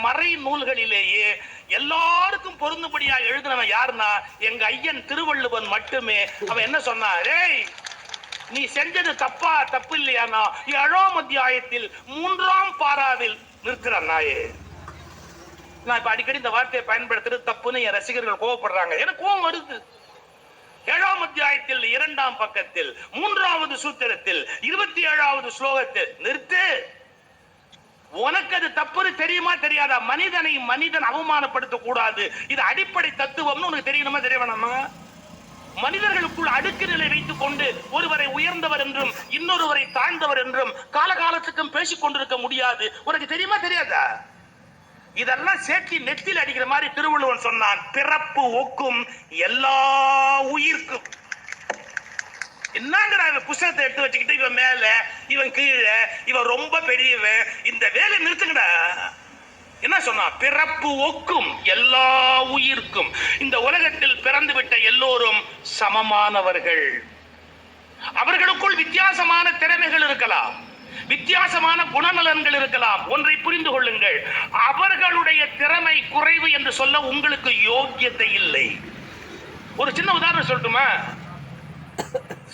மறை நூல்களிலேயே எல்லாருக்கும் பொருந்தும்படியா எழுதினவன் யாருன்னா எங்க ஐயன் திருவள்ளுவன் மட்டுமே. அவன் என்ன சொன்னான், ஏய் நீ செஞ்சது தப்பா தப்பு இல்லையானா 7ஆம் அத்தியாயத்தில் 3ஆம் பாராவில் நிற்கிறான் நாயே. நான் இப்ப அடிக்கடி இந்த வார்த்தையை பயன்படுத்துறது தப்புன்னு என் ரசிகர்கள் கோவப்படுறாங்க. எனக்கு கோவம் வருது. 7ஆம் அத்தியாயத்தில் 2ஆம் பக்கத்தில் 3வது சூத்திரத்தில் 27வது ஸ்லோகத்தில் நிறுத்து. உனக்கு அது தப்புன்னு தெரியுமா தெரியாதா? மனிதனை மனிதன் அவமானப்படுத்த கூடாது. இது அடிப்படை தத்துவம்னு உனக்கு தெரியணுமா தெரிய வேணாமா? மனிதர்களுக்குள் அடுக்கு நிலை வைத்துக் கொண்டு ஒருவரை உயர்ந்தவர் என்றும் இன்னொருவரை தாழ்ந்தவர் என்றும் காலகாலத்துக்கும் பேசிக் கொண்டிருக்க முடியாது. உனக்கு தெரியுமா தெரியாதா? இதெல்லாம் சேர்த்தி நெத்தியில் அடிக்கிற மாதிரி திருவள்ளுவன் சொன்னான், பிறப்பு ஒக்கும் எல்லா உயிர்க்கும். என்னங்கடா புஸ்தகத்தை எடுத்து வச்சுக்கிட்டு இவன் மேல இவன் கீழே இவன் ரொம்ப பெரியவன், இந்த வேலை நிறுத்துங்கடா. என்ன சொன்னா, பிறப்பு ஒக்கும் எல்லா உயிர்க்கும். இந்த உலகத்தில் பிறந்து விட்ட எல்லோரும் சமமானவர்கள். அவர்களுக்குள் வித்தியாசமான திறமைகள் இருக்கலாம், வித்தியாசமான குணநலன்கள் இருக்கலாம். ஒன்றை புரிந்து கொள்ளுங்கள், அவர்களுடைய திறமை குறைவு என்று சொல்ல உங்களுக்கு யோக்கியத்தை இல்லை. ஒரு சின்ன உதாரணம் சொல்லட்டுமா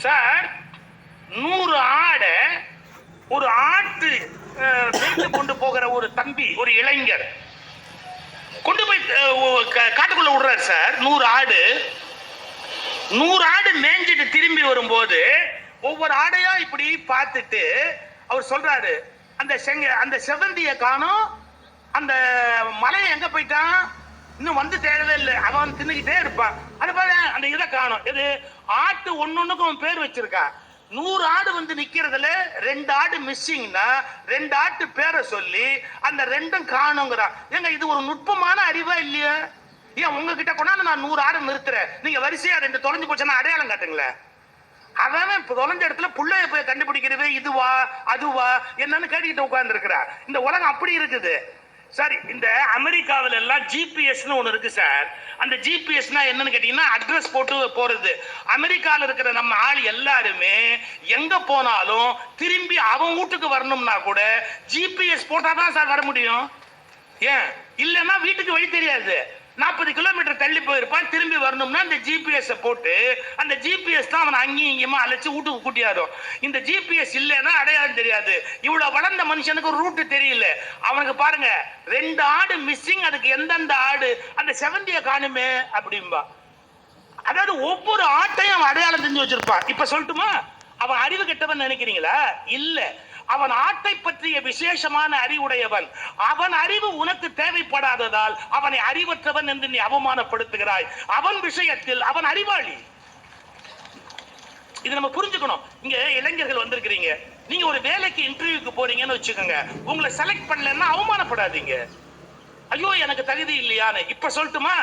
சார்? 100 ஆடை ஒரு ஆட்டு கொண்டு போகிற ஒரு தம்பி, ஒரு இளைஞர் கொண்டு போய் காட்டுக்குள்ள விடுறாரு சார். 100 ஆடு மேய்ஞ்சிட்டு திரும்பி வரும்போது ஒவ்வொரு ஆடையா இப்படி பார்த்துட்டு அவர் சொல்றாரு, அந்த செவந்திய காணோம், அந்த மலையை எங்க போயிட்டான், இன்னும் வந்து தேடவே இல்லை, அவன் தின்னுக்கிட்டே இருப்பான். அது பாரு அந்த இதை காணும். இது ஆட்டு ஒன்னொன்னுக்கும் பேர் வச்சிருக்கான். 100 ஆடு வந்து நிக்கிறதுல 2 ஆடு மிஸ்ஸிங்னா 2 ஆட்டு பேரை சொல்லி அந்த 2ம் காணுங்கிறான். ஏங்க இது ஒரு நுட்பமான அறிவா இல்லையா? ஏன் உங்ககிட்ட கொண்டாந்து நான் 100 ஆடு நிறுத்துறேன், நீங்க வரிசையா 2 தொலைஞ்சு போச்சுன்னா அடையாளம் காட்டுங்களேன். அவன் தொலைஞ்ச இடத்துல புள்ளைய போய் கண்டுபிடிக்கிறது இதுவா அதுவா என்னன்னு கேட்டுக்கிட்டு உட்கார்ந்து இருக்கிறா. இந்த உலகம் அப்படி இருக்குது. சரி, இந்த அமெரிக்காவில எல்லாம் ஜிபிஎஸ்னு ஒண்ணு இருக்கு சார். அந்த ஜிபிஎஸ்னா என்னன்னு கேட்டீங்கன்னா அட்ரஸ் போட்டு போறது. அமெரிக்கால இருக்கிற நம்ம ஆள் எல்லாருமே எங்க போனாலும் திரும்பி அவன் வீட்டுக்கு வரணும்னா கூட ஜிபிஎஸ் போட்டாதான் சார் வர முடியும். ஏன் இல்லைன்னா வீட்டுக்கு வழி தெரியாது. 40 கிலோமீட்டர் தள்ளி போயிருப்பான், திரும்பி வரணும்னா இந்த ஜிபிஎஸ் போட்டு அந்த ஜிபிஎஸ் தான் அவன் அங்கேயும் இங்கேயுமா அழைச்சு வீட்டுக்கு கூட்டியாரும். இந்த ஜிபிஎஸ் இல்லைன்னா அடையாளம் தெரியாது. இவ்வளவு வளர்ந்த மனுஷனுக்கு ரூட்டு தெரியல. அவனுக்கு பாருங்க 2 ஆடு மிஸ்ஸிங், அதுக்கு எந்தெந்த ஆடு, அந்த செவந்திய காணுமே அப்படின்பா. அதாவது ஒவ்வொரு ஆட்டையும் அவன் அடையாளம் தெரிஞ்சு வச்சிருப்பான். இப்ப சொல்லட்டுமா, அவன் அறிவு கெட்டவன் நினைக்கிறீங்களா? இல்ல, அவன் ஆட்டை பற்றிய விசேஷமான அறிவுடையவன். அவன் அறிவு உனக்கு தேவைப்படாததால் அவனை அறிவற்றவன் என்று நீ அவமானப்படுத்துகிறாய். அவன் விஷயத்தில் அவன் அறிவாளி. இது நம்ம புரிஞ்சுக்கணும். இங்க இளைஞர்கள் வந்திருக்கிறீங்க, நீங்க ஒரு வேலைக்கு இன்டர்வியூக்கு போறீங்கன்னு வச்சுக்கோங்க, உங்களை செலக்ட் பண்ணலன்னா அவமானப்படாதீங்க. ஐயோ எனக்கு தகுதி இல்லையான்னு. இப்ப சொல்லட்டுமா,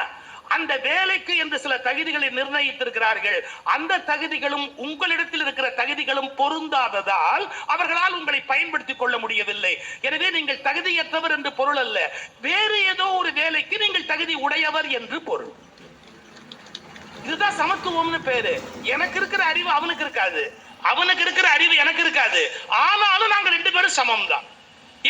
அந்த வேலைக்கு என்று சில தகுதிகளை நிர்ணயித்திருக்கிறார்கள். அந்த தகுதிகளும் உங்களிடத்தில் இருக்கிற தகுதிகளும் பொருந்தாததால் அவர்களால் உங்களை பயன்படுத்திக் கொள்ள முடியவில்லை. எனவே நீங்கள் தகுதியற்றவர் என்று பொருள் அல்ல, வேறு ஏதோ ஒரு வேலைக்கு நீங்கள் தகுதி உடையவர் என்று பொருள். இதுதான் சமத்துவம்னு பேரு. எனக்கு இருக்கிற அறிவு அவனுக்கு இருக்காது, அவனுக்கு இருக்கிற அறிவு எனக்கு இருக்காது. ஆனாலும் நாங்க 2 பேரும் சமம் தான்.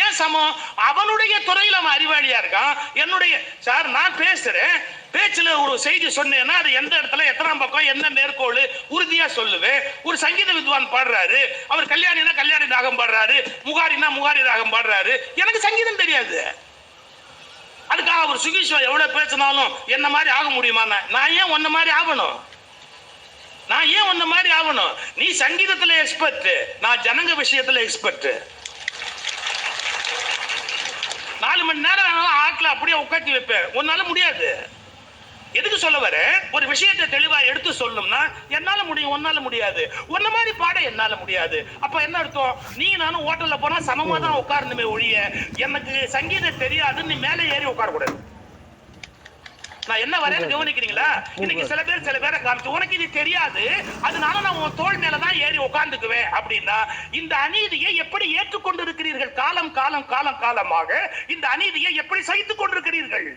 ஏன் சமம்? அவனுடைய துறையில் அவன் அறிவாளியா இருக்கான், என்னுடைய சார் நான் பேசுறேன், பேச்சுல ஒரு செய்தி சொன்னேன்னா அது எந்த இடத்துல எத்தனாம் பக்கம் என்ன மேற்கோள் உறுதியா சொல்லுவேன். ஒரு சங்கீத வித்வான் பாடுறாரு, அவர் கல்யாணினா கல்யாணி ராகம் பாடுறாரு, முகாரினா முகாரி ராகம் பாடுறாரு, எனக்கு சங்கீதம் தெரியாது. அதுக்காக அவர் சுகீஷ் எவ்வளவு பேசினாலும் என்ன மாதிரி ஆக முடியுமா? நான் ஏன் உன்ன மாதிரி ஆகணும்? நான் ஏன் உன்ன மாதிரி ஆகணும்? நீ சங்கீதத்துல எக்ஸ்பர்ட், நான் ஜனங்க விஷயத்துல எக்ஸ்பர்ட். 4 மணி நேரம் ஆட்ல அப்படியே உட்காந்து வைப்பேன், உன்னால முடியாது. எதுக்கு சொல்ல வர, ஒரு விஷயத்தை தெளிவா எடுத்து சொல்லணும்னா என்னால முடியும், உன்னால முடியாது. உன்ன மாதிரி பாட என்னால முடியாது. அப்ப என்ன அர்த்தம்? நீ நானும் ஹோட்டல்ல போனா சமமா தான் உட்காரணுமே ஒழிய எனக்கு சங்கீதம் தெரியாது நீ மேலே ஏறி உட்காரக்கூடாது. நான் என்ன வரேன்னு கவனிக்கிறீங்களா? இன்னைக்கு சில பேரை காமிச்சு உனக்கு இது தெரியாது, அதனால நான் உன் தோல் மேலதான் ஏறி உட்கார்ந்துக்குவேன் அப்படின்னா இந்த அநீதியை எப்படி ஏற்றுக்கொண்டிருக்கிறீர்கள்? காலம் காலமாக இந்த அநீதியை எப்படி சகித்துக் கொண்டிருக்கிறீர்கள்?